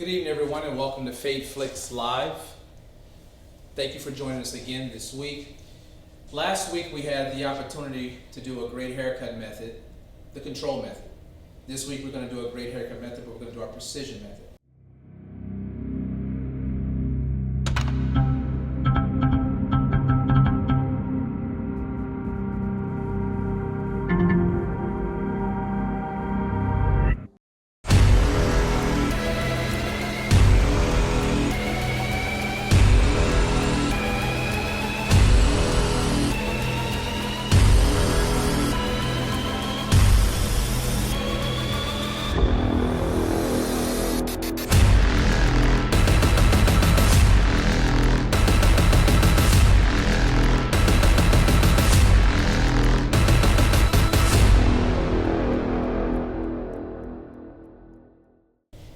Good evening, everyone, and welcome to FadeFlix Live. Thank you for joining us again this week. Last week we had the opportunity to do a great haircut method, the control method. This week we're going to do a great haircut method, but we're going to do our precision method.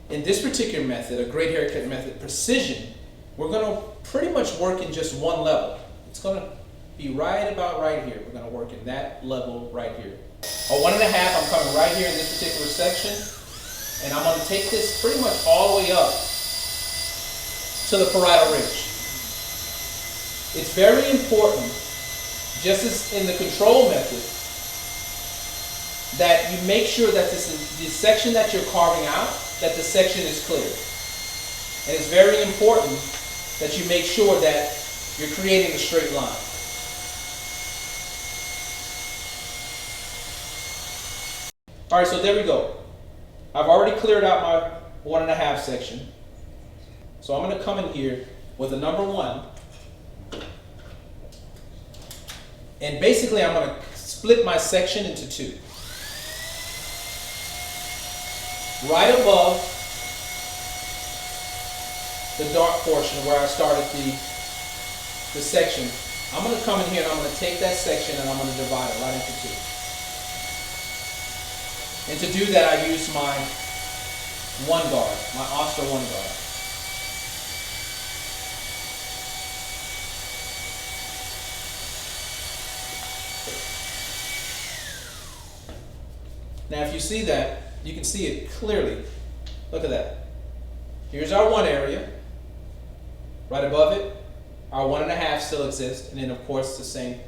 In this particular method, a great haircut method, precision, we're going to pretty much work in just one level. It's going to be right about right here. We're going to work in that level right here. A 1.5, I'm coming right here in this particular section, and I'm going to take this pretty much all the way up to the parietal ridge. It's very important, just as in the control method, that you make sure that this section that you're carving out, that the section is clear. And it's very important that you make sure that you're creating a straight line. All right, so there we go. I've already cleared out my 1.5 section. So I'm going to come in here with a number 1. And basically I'm going to split my section into 2. Right above the dark portion where I started the section, I'm going to come in here and I'm going to take that section and I'm going to divide it right into 2. And to do that, I use my 1 guard, my Oster 1 guard. Now if you see that, you can see it clearly. Look at that. Here's our 1 area. Right above it, our 1.5 still exists. And then of course the same,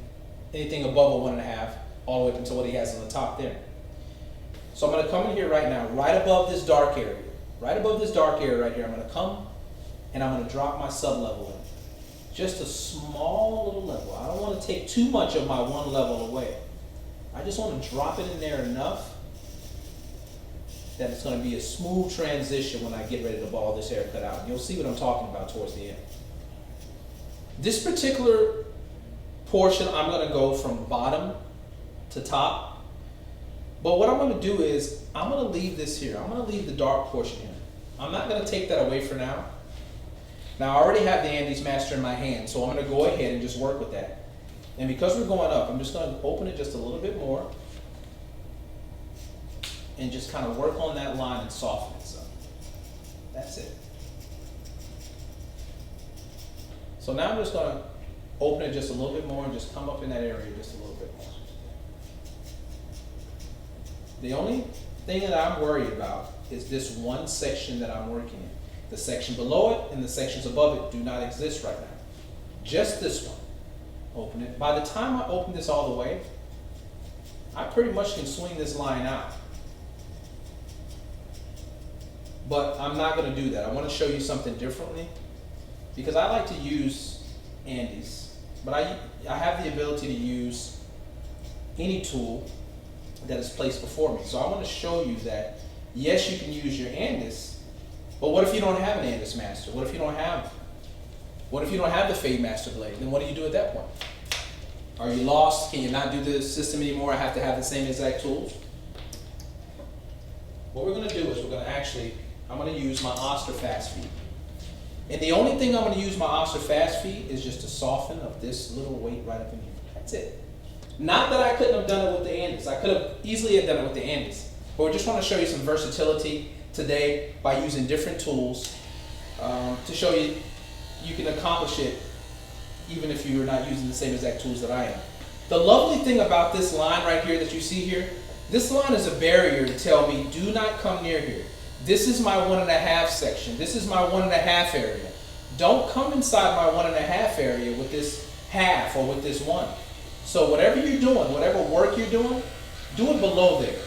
anything above a 1.5, all the way up until what he has on the top there. So I'm going to come in here right now, right above this dark area. Right above this dark area right here, I'm going to come and I'm going to drop my sub-level in. Just a small little level. I don't want to take too much of my 1 level away. I just want to drop it in there enough that it's going to be a smooth transition when I get ready to ball this haircut out. And you'll see what I'm talking about towards the end. This particular portion, I'm going to go from bottom to top. But what I'm going to do is, I'm going to leave this here. I'm going to leave the dark portion here. I'm not going to take that away for now. Now I already have the Andes Master in my hand, so I'm going to go ahead and just work with that. And because we're going up, I'm just going to open it just a little bit more and just kind of work on that line and soften it some. That's it. So now I'm just going to open it just a little bit more and just come up in that area just a little bit more. The only thing that I'm worried about is this 1 section that I'm working in. The section below it and the sections above it do not exist right now. Just this one. Open it. By the time I open this all the way, I pretty much can swing this line out. But I'm not going to do that. I want to show you something differently because I like to use Andes, but I have the ability to use any tool that is placed before me. So I want to show you that yes, you can use your Andes, but what if you don't have an Andes Master? What if you don't have the Fade Master blade? Then what do you do at that point? Are you lost? Can you not do the system anymore? I have to have the same exact tools. What we're going to do is I'm going to use my Oster fast feed. And the only thing I'm going to use my Oster fast feed is just to soften up this little weight right up in here. That's it. Not that I couldn't have done it with the Andes. I could have easily have done it with the Andes. But we just want to show you some versatility today by using different tools to show you can accomplish it even if you're not using the same exact tools that I am. The lovely thing about this line right here that you see here, this line is a barrier to tell me do not come near here. This is my 1.5 section. This is my 1.5 area. Don't come inside my 1.5 area with this half or with this 1. So whatever you're doing, whatever work you're doing, do it below there.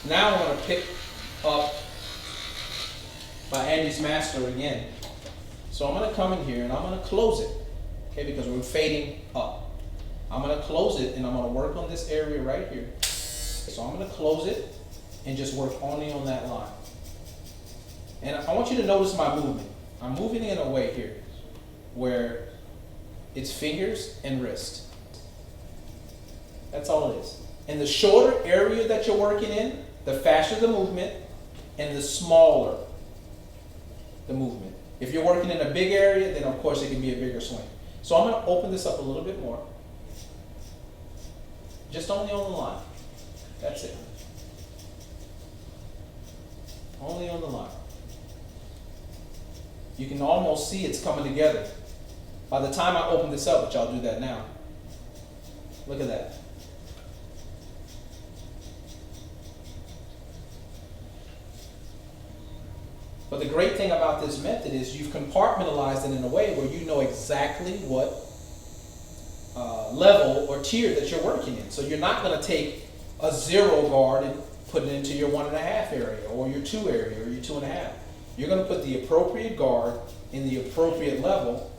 Now I'm going to pick up my Andy's master again. So I'm going to come in here and I'm going to close it, okay, because we're fading up. I'm going to close it and I'm going to work on this area right here. So I'm going to close it and just work only on that line. And I want you to notice my movement. I'm moving in a way here where it's fingers and wrist. That's all it is. And the shorter area that you're working in, the faster the movement and the smaller the movement. If you're working in a big area, then of course it can be a bigger swing. So I'm going to open this up a little bit more. Just only on the line. That's it. Only on the line. You can almost see it's coming together. By the time I open this up, which I'll do that now, look at that. But the great thing about this method is you've compartmentalized it in a way where you know exactly what level or tier that you're working in. So you're not going to take a 0 guard and put it into your 1.5 area or your 2 area or your 2.5. You're going to put the appropriate guard in the appropriate level.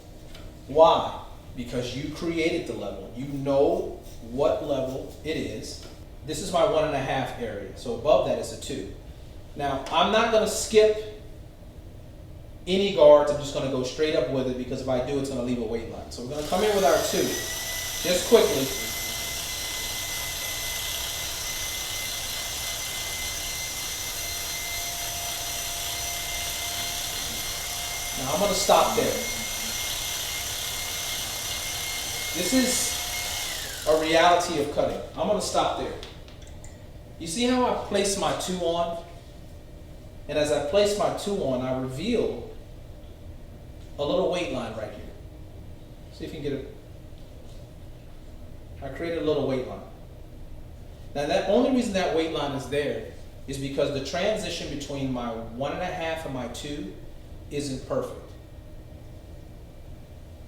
Why? Because you created the level. You know what level it is. This is my 1.5 area. So above that is a 2. Now, I'm not going to skip any guards. I'm just going to go straight up with it because if I do, it's going to leave a weight line. So we're going to come in with our 2. Just quickly. Now I'm going to stop there. This is a reality of cutting. I'm going to stop there. You see how I place my 2 on? And as I place my 2 on, I reveal a little weight line right here. See if you can get it. I created a little weight line. Now the only reason that weight line is there is because the transition between my 1.5 and my 2 isn't perfect.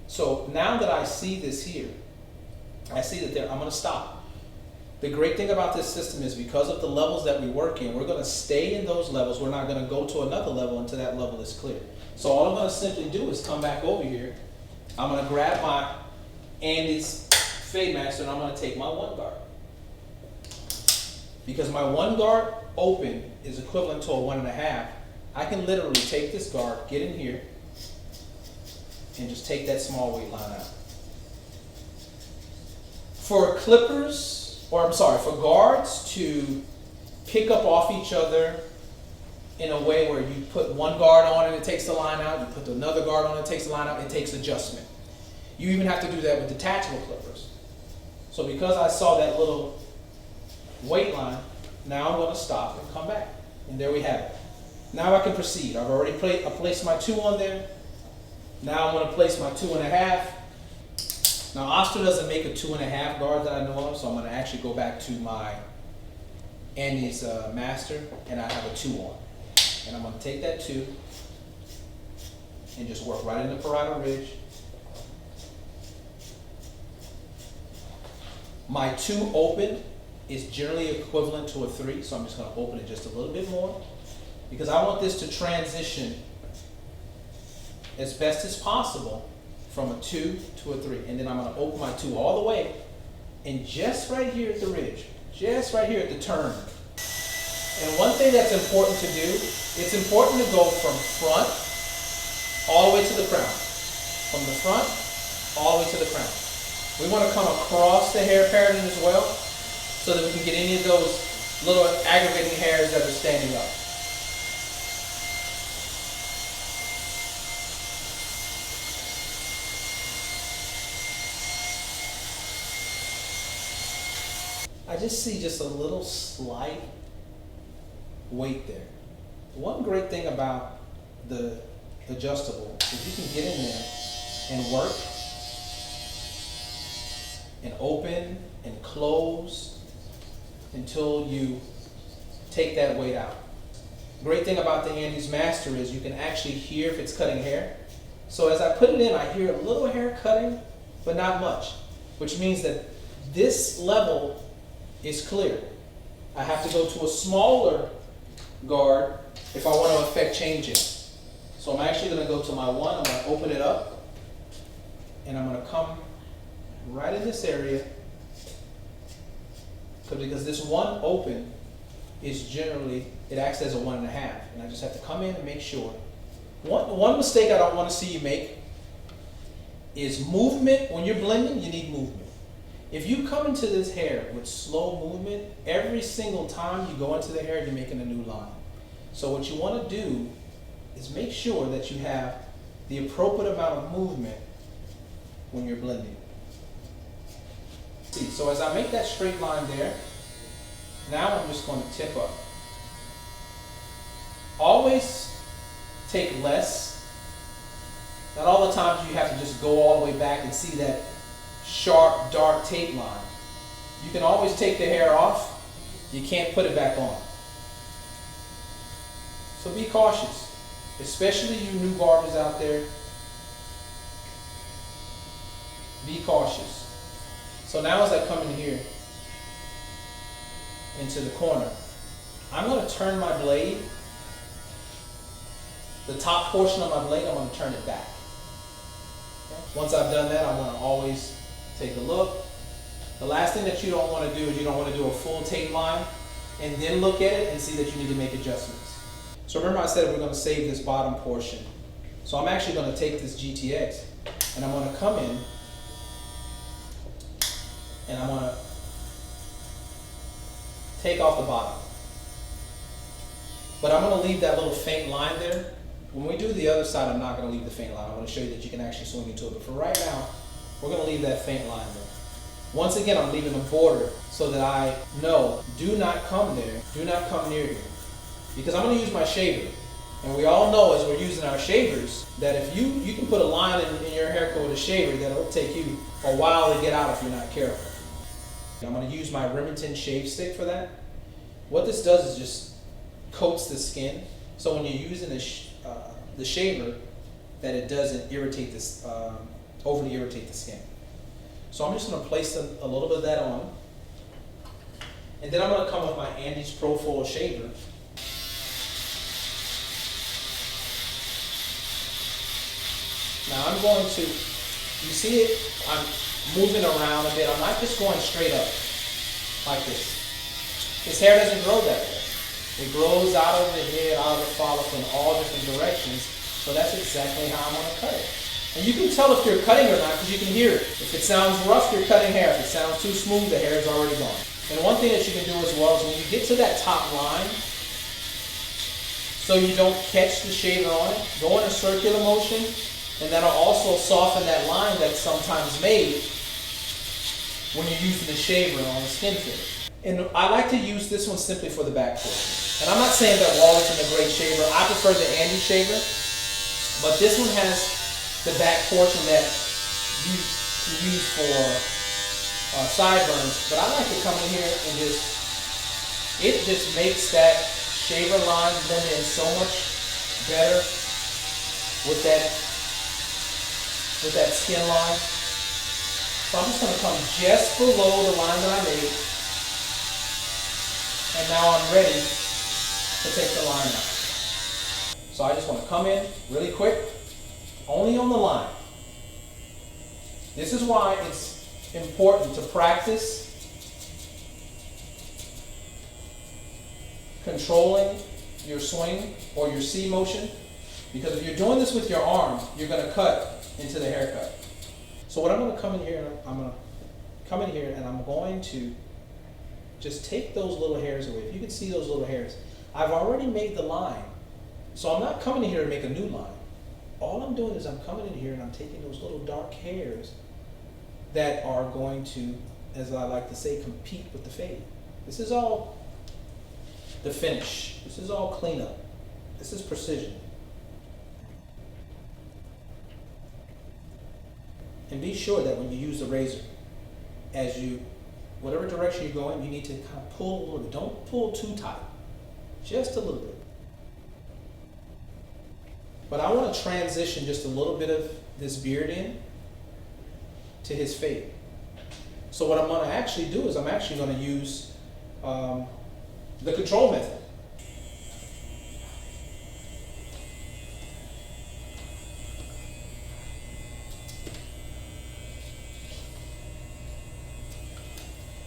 So now that I see this here, I see that there, I'm going to stop. The great thing about this system is because of the levels that we work in, we're going to stay in those levels. We're not going to go to another level until that level is clear. So all I'm going to simply do is come back over here. I'm going to grab my Andy's Fade Master and I'm going to take my 1 guard. Because my 1 guard open is equivalent to a 1.5, I can literally take this guard, get in here, and just take that small weight line out. For clippers, or I'm sorry, for guards to pick up off each other in a way where you put 1 guard on and it takes the line out, you put another guard on and it takes the line out, it takes adjustment. You even have to do that with detachable clippers. So because I saw that little weight line, now I'm going to stop and come back. And there we have it. Now I can proceed. I've already placed my 2 on there. Now I'm going to place my 2.5. Now Oscar doesn't make a 2.5 guard that I know of, so I'm going to actually go back to my Andy's master, and I have a 2 on. And I'm going to take that 2 and just work right in the parietal ridge. My 2 open is generally equivalent to a 3, so I'm just going to open it just a little bit more because I want this to transition as best as possible from a 2 to a 3. And then I'm going to open my 2 all the way, and just right here at the ridge, just right here at the turn. And one thing that's important to do, it's important to go from front all the way to the crown. From the front all the way to the crown. We want to come across the hair paradigm as well so that we can get any of those little aggravating hairs that are standing up. I just see just a little slight weight there. One great thing about the adjustable is you can get in there and work and open and close until you take that weight out. The great thing about the Andes Master is you can actually hear if it's cutting hair. So as I put it in, I hear a little hair cutting, but not much, which means that this level is clear. I have to go to a smaller guard if I want to affect changing. So I'm actually going to go to my one, I'm going to open it up, and I'm going to come right in this area, because this one open is generally, it acts as a 1.5, and I just have to come in and make sure. One mistake I don't want to see you make is movement. When you're blending, you need movement. If you come into this hair with slow movement, every single time you go into the hair, you're making a new line. So what you want to do is make sure that you have the appropriate amount of movement when you're blending. See, so as I make that straight line there, now I'm just going to tip up. Always take less. Not all the times you have to just go all the way back and see that sharp, dark tape line. You can always take the hair off. You can't put it back on. So be cautious, especially you new barbers out there. Be cautious. So now as I come in here into the corner, I'm going to turn my blade. The top portion of my blade, I'm going to turn it back. Okay? Once I've done that, I want to always take a look. The last thing that you don't want to do is you don't want to do a full tape line and then look at it and see that you need to make adjustments. So remember I said we're going to save this bottom portion. So I'm actually going to take this GTX and I'm going to come in and I'm going to take off the bottom. But I'm going to leave that little faint line there. When we do the other side, I'm not going to leave the faint line. I want to show you that you can actually swing into it. But for right now, we're going to leave that faint line there. Once again, I'm leaving a border so that I know, do not come there, do not come near here. Because I'm going to use my shaver. And we all know as we're using our shavers, that if you can put a line in your haircut with a shaver, that'll take you a while to get out if you're not careful. I'm going to use my Remington shave stick for that. What this does is just coats the skin. So when you're using the shaver, that it doesn't irritate this, overly irritate the skin. So I'm just going to place a little bit of that on. And then I'm going to come with my Andes Pro Foil shaver. Now I'm going to, you see it, I'm moving around a bit. I'm not just going straight up like this. His hair doesn't grow that way. It grows out of the head, out of the follicle in all different directions. So that's exactly how I'm going to cut it. And you can tell if you're cutting or not because you can hear it. If it sounds rough, you're cutting hair. If it sounds too smooth, the hair is already gone. And one thing that you can do as well is when you get to that top line, so you don't catch the shaver on it, go in a circular motion, and that'll also soften that line that's sometimes made when you're using the shaver on the skin filler. And I like to use this one simply for the back portion. And I'm not saying that Wallace is a great shaver. I prefer the Andes shaver. But this one has the back portion that you can use for sideburns. But I like to come in here and it just makes that shaver line blend in so much better with that skin line. So I'm just going to come just below the line that I made. And now I'm ready to take the line out. So I just want to come in really quick, only on the line. This is why it's important to practice controlling your swing or your C motion, because if you're doing this with your arm, you're going to cut into the haircut. So what I'm going to come in here, I'm going to just take those little hairs away. If you can see those little hairs, I've already made the line. So I'm not coming in here to make a new line. All I'm doing is I'm coming in here and I'm taking those little dark hairs that are going to, as I like to say, compete with the fade. This is all the finish. This is all cleanup. This is precision. And be sure that when you use the razor, as you, whatever direction you're going, you need to kind of pull a little bit. Don't pull too tight, just a little bit. But I want to transition just a little bit of this beard in to his fade. So what I'm going to actually do is I'm actually going to use the control method.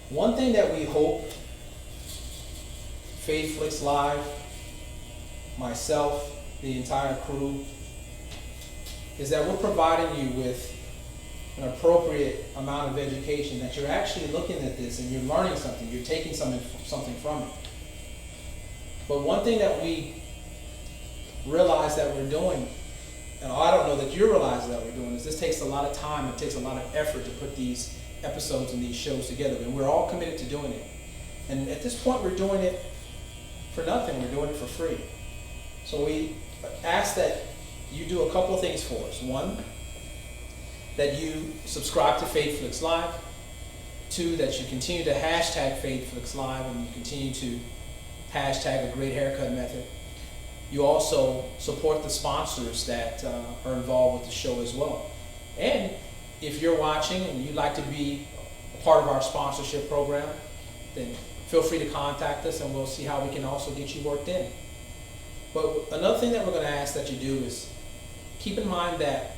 One thing that we hope FadeFlixlive, myself, the entire crew, is that we're providing you with an appropriate amount of education, that you're actually looking at this and you're learning something, you're taking something from it. But one thing that we realize that we're doing, and I don't know that you realize that we're doing, is this takes a lot of time, it takes a lot of effort to put these episodes and these shows together, and we're all committed to doing it. And at this point, we're doing it for nothing, we're doing it for free. So we ask that you do a couple of things for us. One, that you subscribe to FadeFlixlive. Two, that you continue to hashtag FadeFlixlive and you continue to hashtag a great haircut method. You also support the sponsors that are involved with the show as well. And if you're watching and you'd like to be a part of our sponsorship program, then feel free to contact us and we'll see how we can also get you worked in. But another thing that we're going to ask that you do is keep in mind that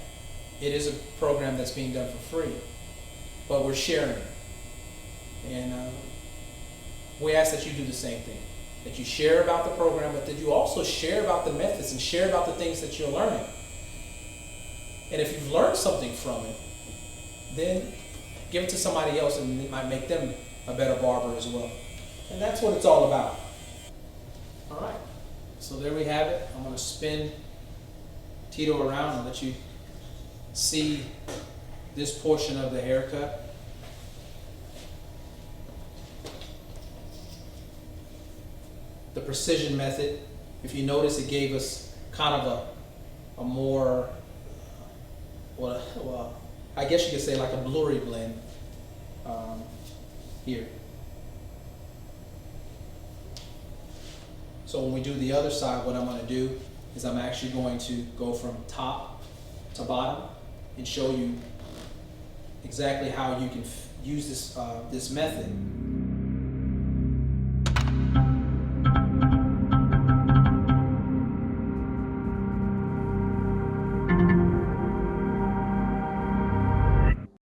it is a program that's being done for free, but we're sharing it. And we ask that you do the same thing, that you share about the program, but that you also share about the methods and share about the things that you're learning. And if you've learned something from it, then give it to somebody else and it might make them a better barber as well. And that's what it's all about. All right, so there we have it. I'm going to spin Tito around and let you see this portion of the haircut. The precision method, if you notice, it gave us kind of a more, well, I guess you could say like a blurry blend here. So when we do the other side, what I'm going to do is I'm actually going to go from top to bottom and show you exactly how you can use this method